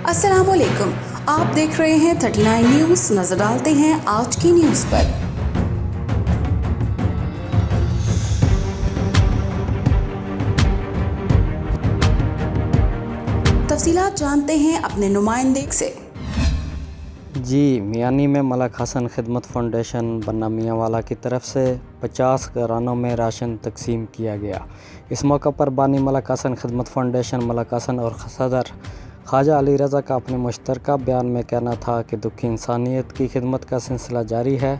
अस्सलाम वालेकुम, आप देख रहे हैं 39 न्यूज़। नजर डालते हैं आज की न्यूज़ पर। तफसीलात जानते हैं अपने नुमाइंदे से। जी, मियानी में मलक हसन खिदमत फाउंडेशन बन्ना मियांवाला की तरफ से 50 घरानों में राशन तकसीम किया गया। इस मौका पर बानी मलक हसन खिदमत फाउंडेशन मलक हसन और सदर ख्वाजा अली रज़ा का अपने मुश्तरका बयान में कहना था कि दुखी इंसानियत की खिदमत का सिलसिला जारी है।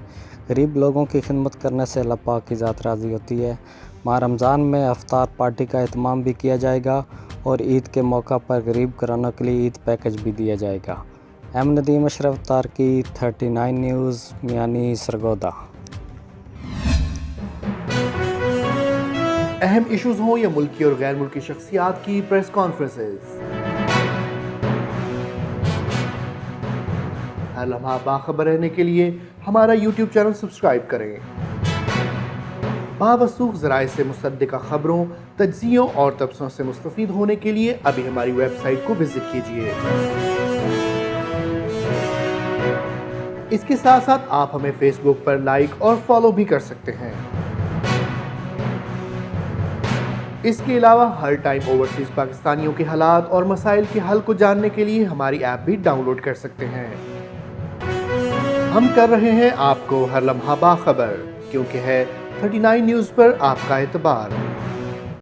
गरीब लोगों की खिदमत करने से अल्लाह पाक की ज़ात राज़ी होती है। माह रमज़ान में अफ्तार पार्टी का एहतमाम भी किया जाएगा और ईद के मौका पर गरीब घरानों के लिए ईद पैकेज भी दिया जाएगा। नदीम अशरफ तारकी, 39 न्यूज़, मियानी सरगोदा। अहम इश्यूज हों या मुल्की और गैर मुल्की शख्सियात की प्रेस कॉन्फ्रेंसेस, हर लम्हा बाखबर रहने के लिए हमारा यूट्यूब चैनल सब्सक्राइब करें। बावसूख ज़राए से मुसद्दिक़ा खबरों, तज्ज़ियों और तबसरों से मुस्तफ़ीद होने के लिए अभी हमारी वेबसाइट को विजिट कीजिए। इसके साथ साथ आप हमें फेसबुक पर लाइक और फॉलो भी कर सकते हैं। इसके अलावा हर टाइम ओवरसीज पाकिस्तानियों के हालात और मसाइल के हल को जानने के लिए हमारी ऐप भी डाउनलोड कर सकते हैं। हम कर रहे हैं आपको हर लम्हा बाखबर, क्योंकि है 39 न्यूज़ पर आपका एतबार।